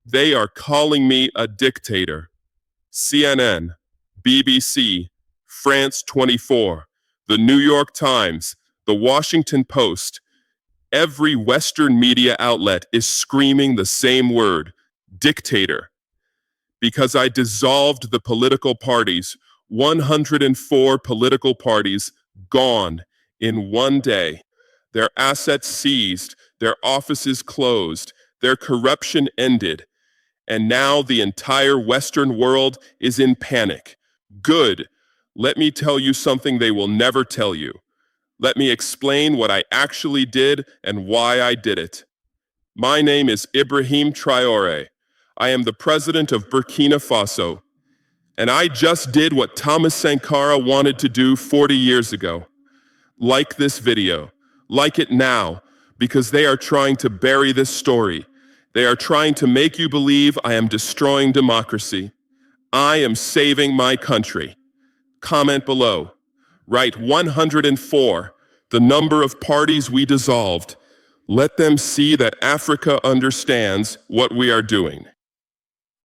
They are calling me a dictator. CNN, BBC, France 24, the New York Times, the Washington Post, every Western media outlet is screaming the same word, dictator. Because I dissolved the political parties, 104 political parties gone in one day, their assets seized, their offices closed, their corruption ended, and now the entire Western world is in panic. Good. Let me tell you something they will never tell you. Let me explain what I actually did and why I did it. My name is Ibrahim Traoré. I am the president of Burkina Faso, and I just did what Thomas Sankara wanted to do 40 years ago. Like this video. Like it now, because they are trying to bury this story. They are trying to make you believe I am destroying democracy. I am saving my country. Comment below. Write 104, the number of parties we dissolved. Let them see that Africa understands what we are doing.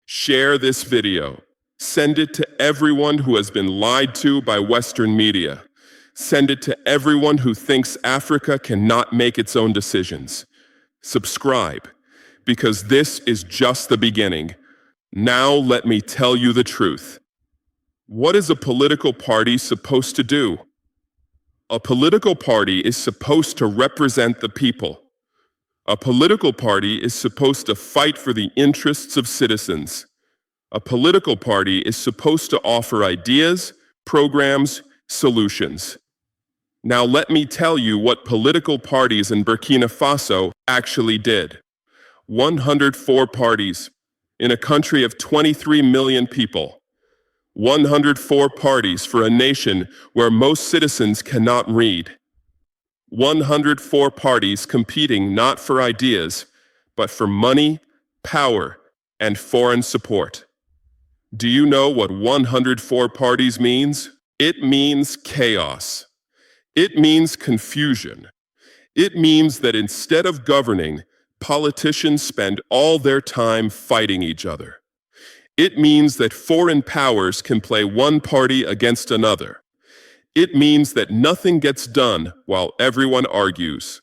Share this video. Send it to everyone who has been lied to by Western media. Send it to everyone who thinks Africa cannot make its own decisions. Subscribe, because this is just the beginning. Now let me tell you the truth. What is a political party supposed to do? A political party is supposed to represent the people. A political party is supposed to fight for the interests of citizens. A political party is supposed to offer ideas, programs, solutions. Now let me tell you what political parties in Burkina Faso actually did. 104 parties in a country of 23 million people. 104 parties for a nation where most citizens cannot read. 104 parties competing not for ideas, but for money, power, and foreign support. Do you know what 104 parties means? It means chaos. It means confusion. It means that instead of governing, politicians spend all their time fighting each other. It means that foreign powers can play one party against another. It means that nothing gets done while everyone argues.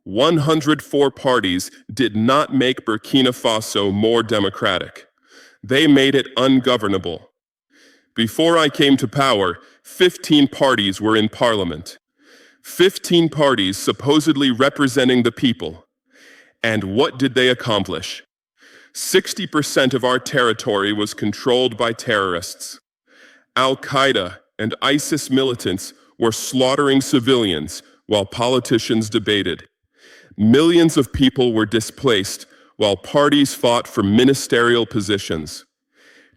104 parties did not make Burkina Faso more democratic. They made it ungovernable. Before I came to power, 15 parties were in parliament. 15 parties supposedly representing the people. And what did they accomplish? 60% of our territory was controlled by terrorists. Al-Qaeda and ISIS militants were slaughtering civilians while politicians debated. Millions of people were displaced while parties fought for ministerial positions.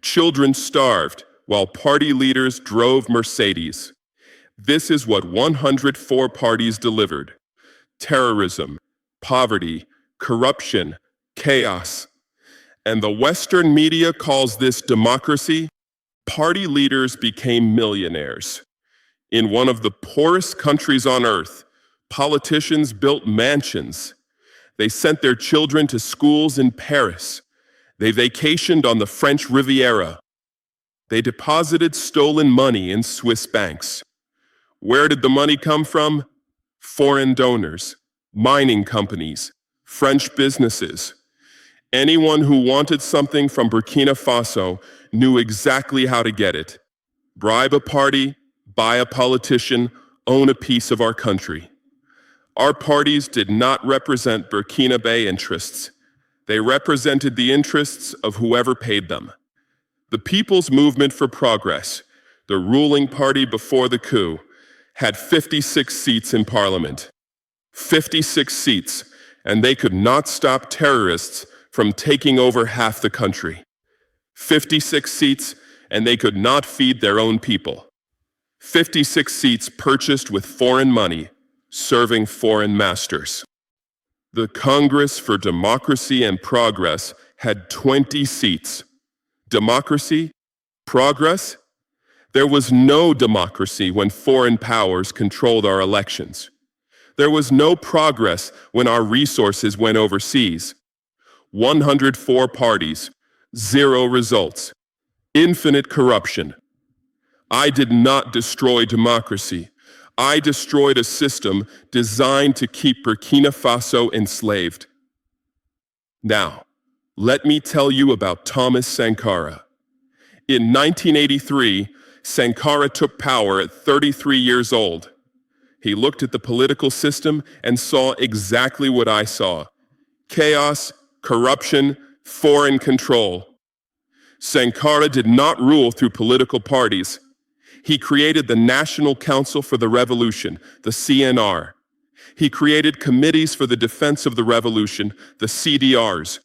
Children starved while party leaders drove Mercedes. This is what 104 parties delivered. Terrorism, poverty, corruption, chaos. And the Western media calls this democracy. Party leaders became millionaires. In one of the poorest countries on earth, politicians built mansions. They sent their children to schools in Paris. They vacationed on the French Riviera. They deposited stolen money in Swiss banks. Where did the money come from? Foreign donors, mining companies, French businesses. Anyone who wanted something from Burkina Faso knew exactly how to get it. Bribe a party, buy a politician, own a piece of our country. Our parties did not represent Burkinabè interests. They represented the interests of whoever paid them. The People's Movement for Progress, the ruling party before the coup, had 56 seats in parliament. 56 seats, and they could not stop terrorists from taking over half the country. 56 seats, and they could not feed their own people. 56 seats purchased with foreign money, serving foreign masters. The Congress for Democracy and Progress had 20 seats. Democracy? Progress? There was no democracy when foreign powers controlled our elections. There was no progress when our resources went overseas. 104 parties, 0 results. Infinite corruption. I did not destroy democracy. I destroyed a system designed to keep Burkina Faso enslaved. Now, let me tell you about Thomas Sankara. In 1983, Sankara took power at 33 years old. He looked at the political system and saw exactly what I saw: chaos, corruption, foreign control. Sankara did not rule through political parties. He created the National Council for the Revolution, the CNR. He created committees for the defense of the revolution, the CDRs.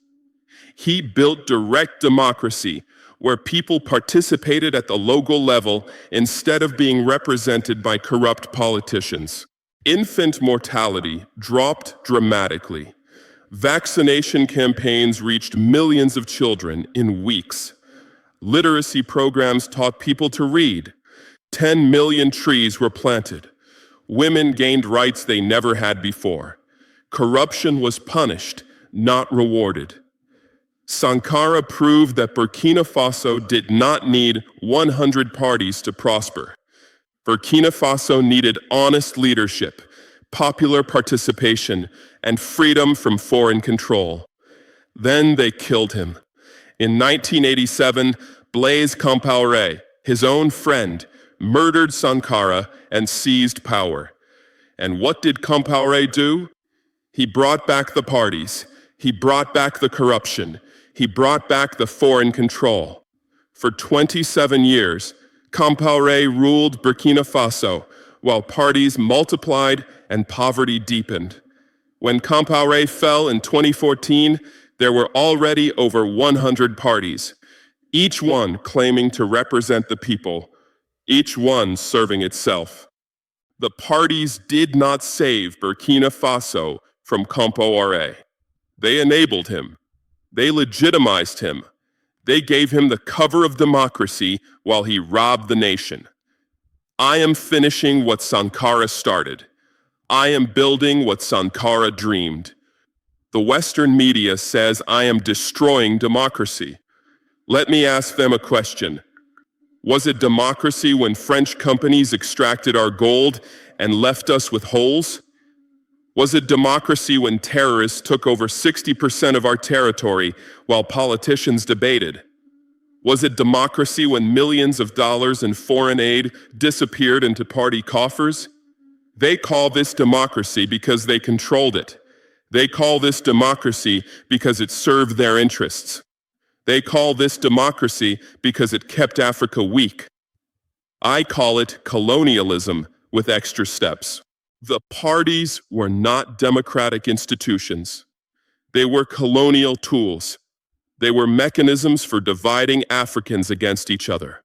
He built direct democracy, where people participated at the local level instead of being represented by corrupt politicians. Infant mortality dropped dramatically. Vaccination campaigns reached millions of children in weeks. Literacy programs taught people to read. 10 million trees were planted. Women gained rights they never had before. Corruption was punished, not rewarded. Sankara proved that Burkina Faso did not need 100 parties to prosper. Burkina Faso needed honest leadership, popular participation, and freedom from foreign control. Then they killed him. In 1987, Blaise Compaoré, his own friend, murdered Sankara and seized power. And what did Compaoré do? He brought back the parties. He brought back the corruption. He brought back the foreign control. For 27 years, Compaoré ruled Burkina Faso while parties multiplied and poverty deepened. When Compaoré fell in 2014, there were already over 100 parties, each one claiming to represent the people, each one serving itself. The parties did not save Burkina Faso from Compaoré. They enabled him. They legitimized him. They gave him the cover of democracy while he robbed the nation. I am finishing what Sankara started. I am building what Sankara dreamed. The Western media says I am destroying democracy. Let me ask them a question. Was it democracy when French companies extracted our gold and left us with holes? Was it democracy when terrorists took over 60% of our territory while politicians debated? Was it democracy when millions of dollars in foreign aid disappeared into party coffers? They call this democracy because they controlled it. They call this democracy because it served their interests. They call this democracy because it kept Africa weak. I call it colonialism with extra steps. The parties were not democratic institutions. They were colonial tools. They were mechanisms for dividing Africans against each other.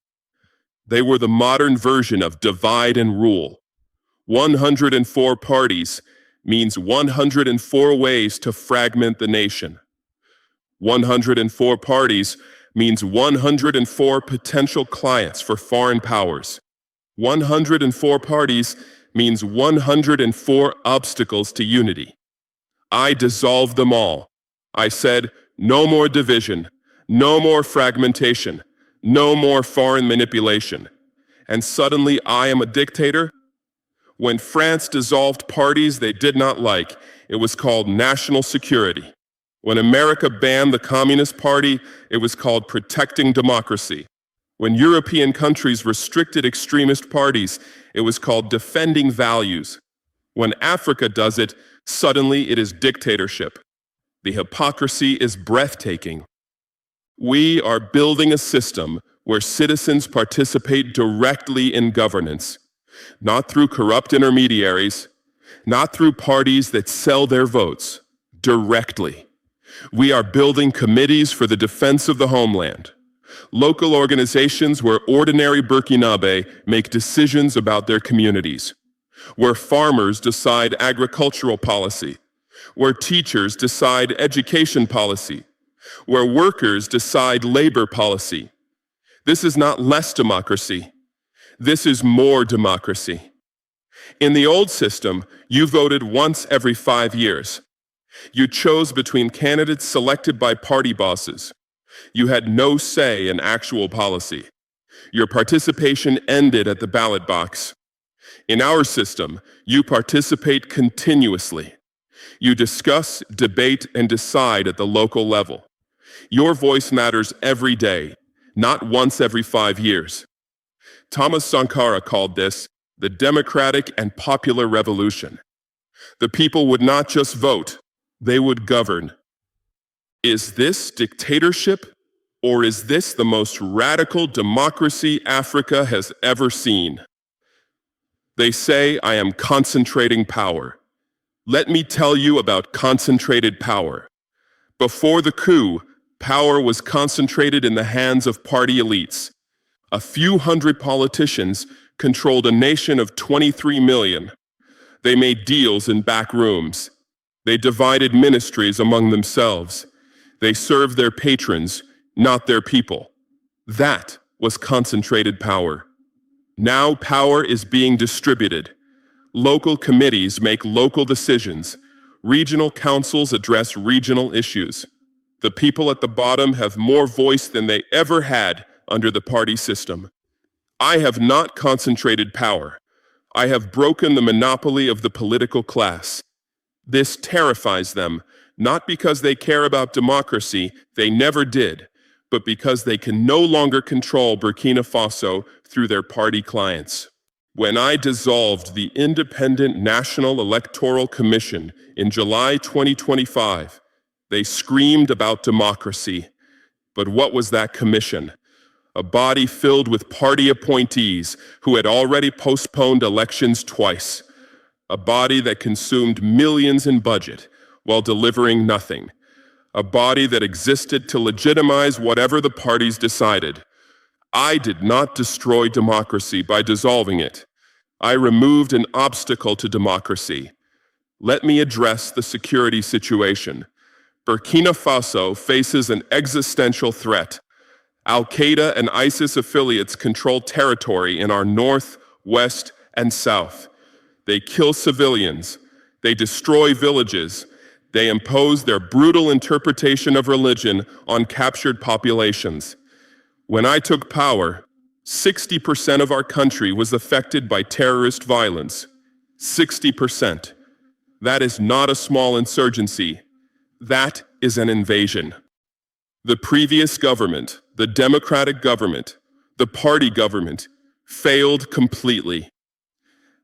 They were the modern version of divide and rule. 104 parties means 104 ways to fragment the nation. 104 parties means 104 potential clients for foreign powers. 104 parties means 104 obstacles to unity. I dissolved them all. I said, no more division, no more fragmentation, no more foreign manipulation. And suddenly I am a dictator? When France dissolved parties they did not like, it was called national security. When America banned the Communist Party, it was called protecting democracy. When European countries restricted extremist parties, it was called defending values. When Africa does it, suddenly it is dictatorship. The hypocrisy is breathtaking. We are building a system where citizens participate directly in governance, not through corrupt intermediaries, not through parties that sell their votes, directly. We are building committees for the defense of the homeland, local organizations where ordinary Burkinabè make decisions about their communities, where farmers decide agricultural policy, where teachers decide education policy, where workers decide labor policy. This is not less democracy. This is more democracy. In the old system, you voted once every 5 years. You chose between candidates selected by party bosses. You had no say in actual policy. Your participation ended at the ballot box. In our system, you participate continuously. You discuss, debate, and decide at the local level. Your voice matters every day, not once every 5 years. Thomas Sankara called this the democratic and popular revolution. The people would not just vote, they would govern. Is this dictatorship, or is this the most radical democracy Africa has ever seen? They say I am concentrating power. Let me tell you about concentrated power. Before the coup, power was concentrated in the hands of party elites. A few hundred politicians controlled a nation of 23 million. They made deals in back rooms. They divided ministries among themselves. They served their patrons, not their people. That was concentrated power. Now power is being distributed. Local committees make local decisions. Regional councils address regional issues. The people at the bottom have more voice than they ever had under the party system. I have not concentrated power. I have broken the monopoly of the political class. This terrifies them, not because they care about democracy, they never did, but because they can no longer control Burkina Faso through their party clients. When I dissolved the Independent National Electoral Commission in July 2025, they screamed about democracy. But what was that commission? A body filled with party appointees who had already postponed elections twice. A body that consumed millions in budget while delivering nothing. A body that existed to legitimize whatever the parties decided. I did not destroy democracy by dissolving it. I removed an obstacle to democracy. Let me address the security situation. Burkina Faso faces an existential threat. Al-Qaeda and ISIS affiliates control territory in our north, west, and south. They kill civilians. They destroy villages. They impose their brutal interpretation of religion on captured populations. When I took power, 60% of our country was affected by terrorist violence. 60%. That is not a small insurgency. That is an invasion. The previous government, the democratic government, the party government, failed completely.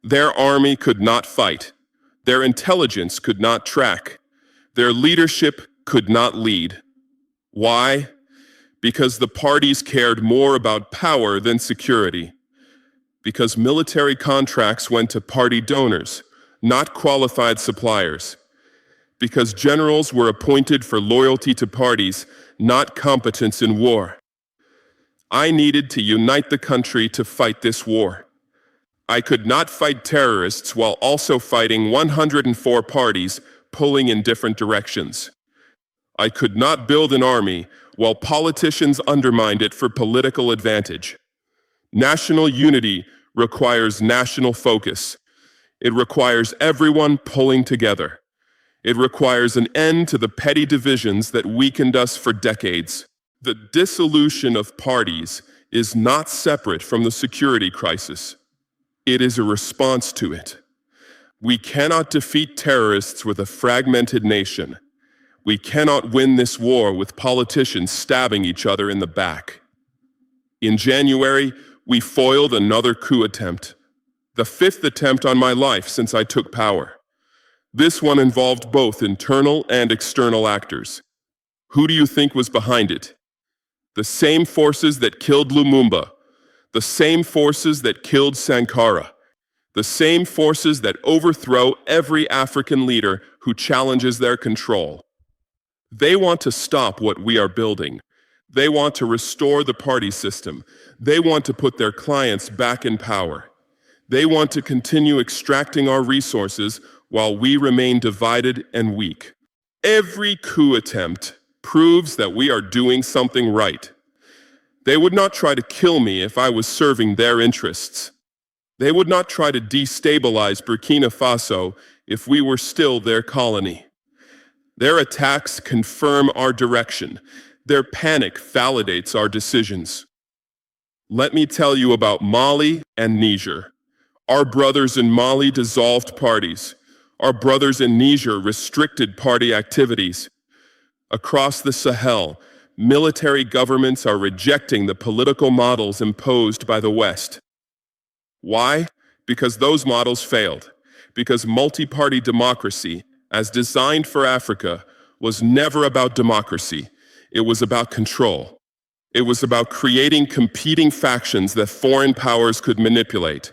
Their army could not fight. Their intelligence could not track. Their leadership could not lead. Why? Because the parties cared more about power than security. Because military contracts went to party donors, not qualified suppliers. Because generals were appointed for loyalty to parties, not competence in war. I needed to unite the country to fight this war. I could not fight terrorists while also fighting 104 parties pulling in different directions. I could not build an army while politicians undermined it for political advantage. National unity requires national focus. It requires everyone pulling together. It requires an end to the petty divisions that weakened us for decades. The dissolution of parties is not separate from the security crisis. It is a response to it. We cannot defeat terrorists with a fragmented nation. We cannot win this war with politicians stabbing each other in the back. In January, we foiled another coup attempt, the 5th attempt on my life since I took power. This one involved both internal and external actors. Who do you think was behind it? The same forces that killed Lumumba, the same forces that killed Sankara, the same forces that overthrow every African leader who challenges their control. They want to stop what we are building. They want to restore the party system. They want to put their clients back in power. They want to continue extracting our resources while we remain divided and weak. Every coup attempt proves that we are doing something right. They would not try to kill me if I was serving their interests. They would not try to destabilize Burkina Faso if we were still their colony. Their attacks confirm our direction. Their panic validates our decisions. Let me tell you about Mali and Niger. Our brothers in Mali dissolved parties. Our brothers in Niger restricted party activities. Across the Sahel, military governments are rejecting the political models imposed by the West. Why? Because those models failed. Because multi-party democracy, as designed for Africa, was never about democracy. It was about control. It was about creating competing factions that foreign powers could manipulate.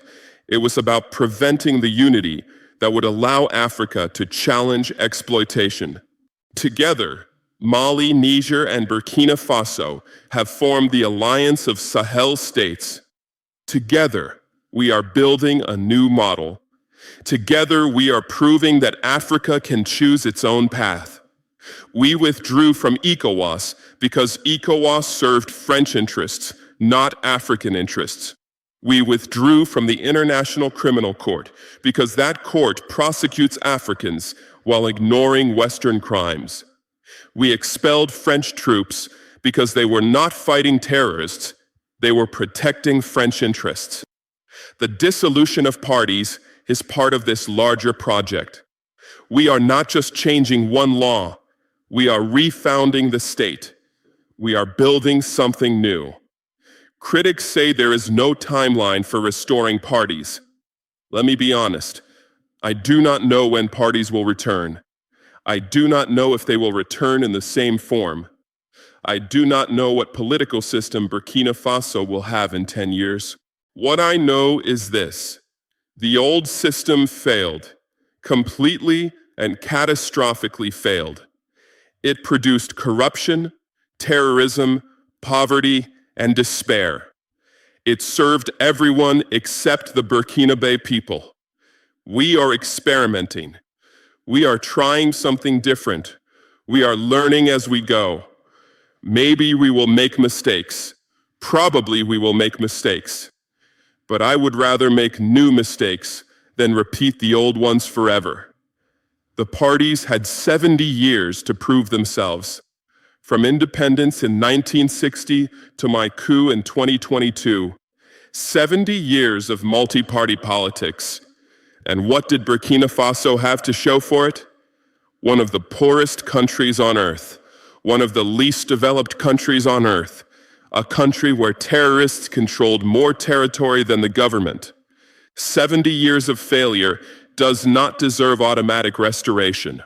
It was about preventing the unity that would allow Africa to challenge exploitation. Together, Mali, Niger, and Burkina Faso have formed the Alliance of Sahel States. Together, we are building a new model. Together, we are proving that Africa can choose its own path. We withdrew from ECOWAS because ECOWAS served French interests, not African interests. We withdrew from the International Criminal Court because that court prosecutes Africans while ignoring Western crimes. We expelled French troops because they were not fighting terrorists, they were protecting French interests. The dissolution of parties is part of this larger project. We are not just changing one law, we are refounding the state. We are building something new. Critics say there is no timeline for restoring parties. Let me be honest. I do not know when parties will return. I do not know if they will return in the same form. I do not know what political system Burkina Faso will have in 10 years. What I know is this. The old system failed, completely and catastrophically failed. It produced corruption, terrorism, poverty, and despair. It served everyone except the Burkinabè people. We are experimenting. We are trying something different. We are learning as we go. Maybe we will make mistakes. Probably we will make mistakes. But I would rather make new mistakes than repeat the old ones forever. The parties had 70 years to prove themselves. From independence in 1960 to my coup in 2022, 70 years of multi-party politics. And what did Burkina Faso have to show for it? One of the poorest countries on earth, one of the least developed countries on earth, a country where terrorists controlled more territory than the government. 70 years of failure does not deserve automatic restoration.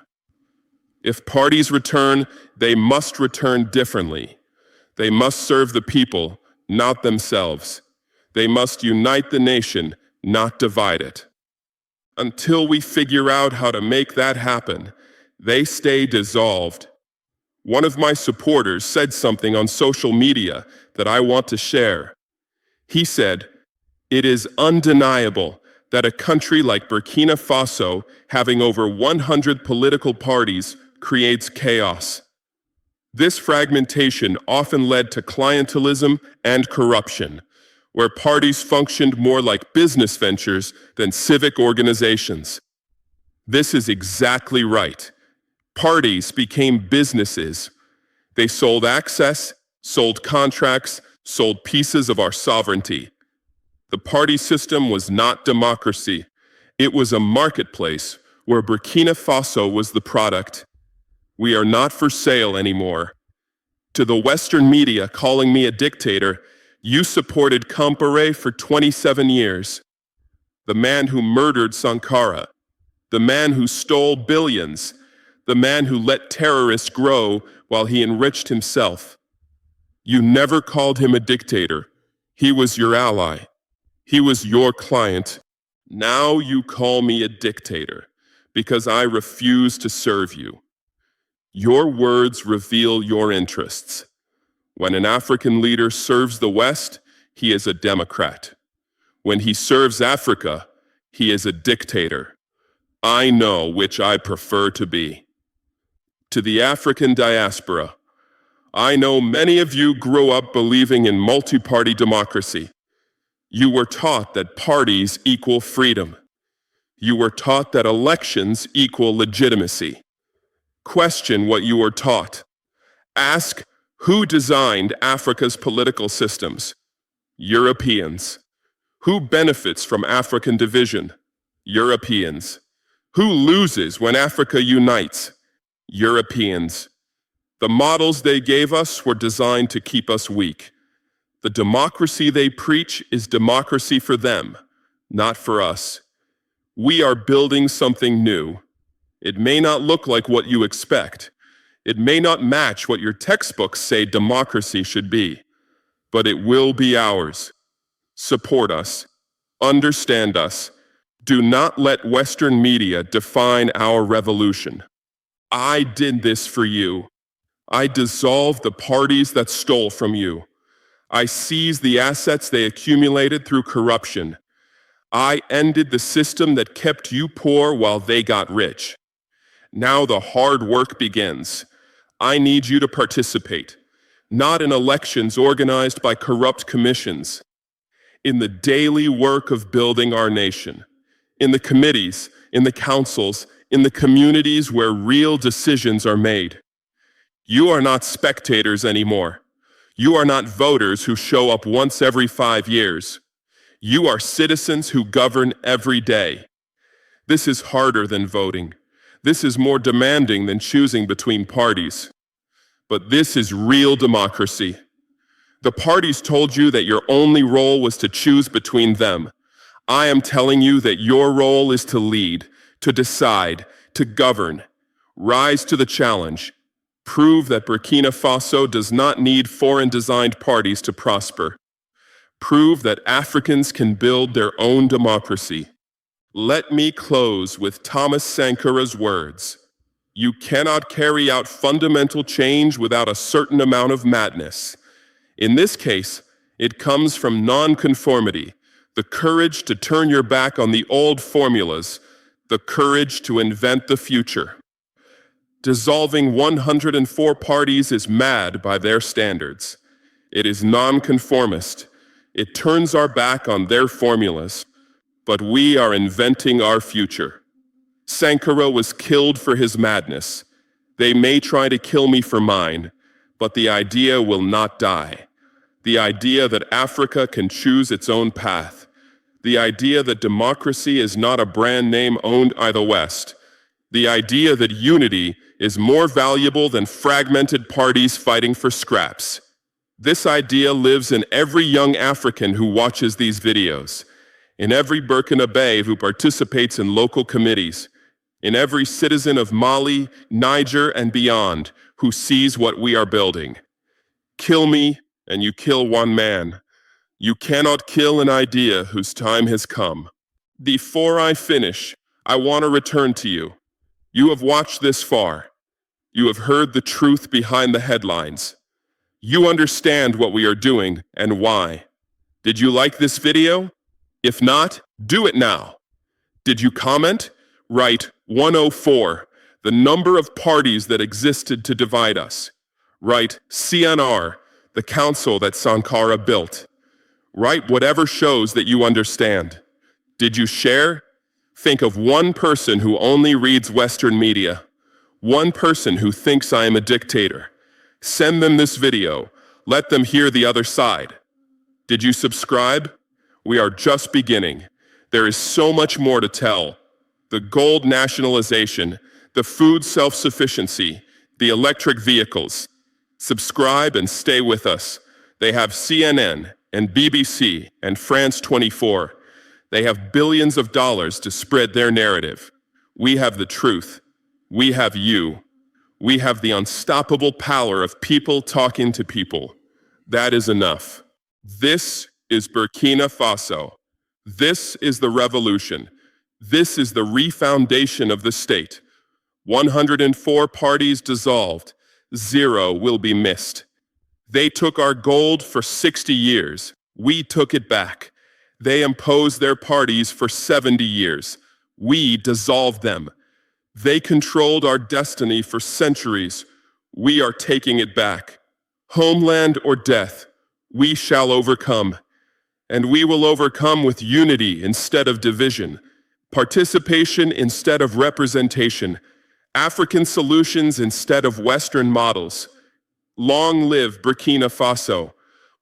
If parties return, they must return differently. They must serve the people, not themselves. They must unite the nation, not divide it. Until we figure out how to make that happen, they stay dissolved. One of my supporters said something on social media that I want to share. He said, "It is undeniable that a country like Burkina Faso, having over 100 political parties, creates chaos. This fragmentation often led to clientelism and corruption, where parties functioned more like business ventures than civic organizations. This is exactly right. Parties became businesses. They sold access, sold contracts, sold pieces of our sovereignty. The party system was not democracy. It was a marketplace where Burkina Faso was the product. We are not for sale anymore. To the Western media calling me a dictator, you supported Compaoré for 27 years. The man who murdered Sankara, the man who stole billions, the man who let terrorists grow while he enriched himself. You never called him a dictator. He was your ally. He was your client. Now you call me a dictator because I refuse to serve you. Your words reveal your interests. When an African leader serves the West, he is a democrat. When he serves Africa, he is a dictator. I know which I prefer to be. To the African diaspora, I know many of you grew up believing in multi-party democracy. You were taught that parties equal freedom. You were taught that elections equal legitimacy. Question what you were taught. Ask who designed Africa's political systems? Europeans. Who benefits from African division? Europeans. Who loses when Africa unites? Europeans. The models they gave us were designed to keep us weak. The democracy they preach is democracy for them, not for us. We are building something new. It may not look like what you expect. It may not match what your textbooks say democracy should be, but it will be ours. Support us. Understand us. Do not let Western media define our revolution. I did this for you. I dissolved the parties that stole from you. I seized the assets they accumulated through corruption. I ended the system that kept you poor while they got rich. Now the hard work begins. I need you to participate, not in elections organized by corrupt commissions, in the daily work of building our nation, in the committees, in the councils, in the communities where real decisions are made. You are not spectators anymore. You are not voters who show up once every 5 years. You are citizens who govern every day. This is harder than voting. This is more demanding than choosing between parties. But this is real democracy. The parties told you that your only role was to choose between them. I am telling you that your role is to lead, to decide, to govern. Rise to the challenge. Prove that Burkina Faso does not need foreign-designed parties to prosper. Prove that Africans can build their own democracy. Let me close with Thomas Sankara's words. You cannot carry out fundamental change without a certain amount of madness. In this case, it comes from nonconformity, the courage to turn your back on the old formulas, the courage to invent the future. Dissolving 104 parties is mad by their standards. It is nonconformist. It turns our back on their formulas. But we are inventing our future. Sankara was killed for his madness. They may try to kill me for mine, but the idea will not die. The idea that Africa can choose its own path. The idea that democracy is not a brand name owned by the West. The idea that unity is more valuable than fragmented parties fighting for scraps. This idea lives in every young African who watches these videos, in every Burkinabè who participates in local committees, in every citizen of Mali, Niger, and beyond who sees what we are building. Kill me, and you kill one man. You cannot kill an idea whose time has come. Before I finish, I want to return to you. You have watched this far. You have heard the truth behind the headlines. You understand what we are doing and why. Did you like this video? If not, do it now. Did you comment? Write 104, the number of parties that existed to divide us. Write CNR, the council that Sankara built. Write whatever shows that you understand. Did you share? Think of one person who only reads Western media. One person who thinks I am a dictator. Send them this video. Let them hear the other side. Did you subscribe? We are just beginning. There is so much more to tell. The gold nationalization, the food self-sufficiency, the electric vehicles. Subscribe and stay with us. They have CNN and BBC and France 24. They have billions of dollars to spread their narrative. We have the truth. We have you. We have the unstoppable power of people talking to people. That is enough. This is Burkina Faso. This is the revolution. This is the refoundation of the state. 104 parties dissolved. 0 will be missed. They took our gold for 60 years. We took it back. They imposed their parties for 70 years. We dissolved them. They controlled our destiny for centuries. We are taking it back. Homeland or death, we shall overcome. And we will overcome with unity instead of division, participation instead of representation, African solutions instead of Western models. Long live Burkina Faso.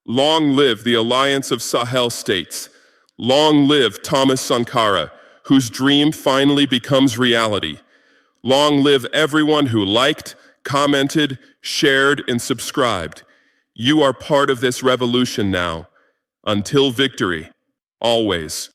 Long live the Alliance of Sahel States. Long live Thomas Sankara, whose dream finally becomes reality. Long live everyone who liked, commented, shared, and subscribed. You are part of this revolution now. Until victory, always.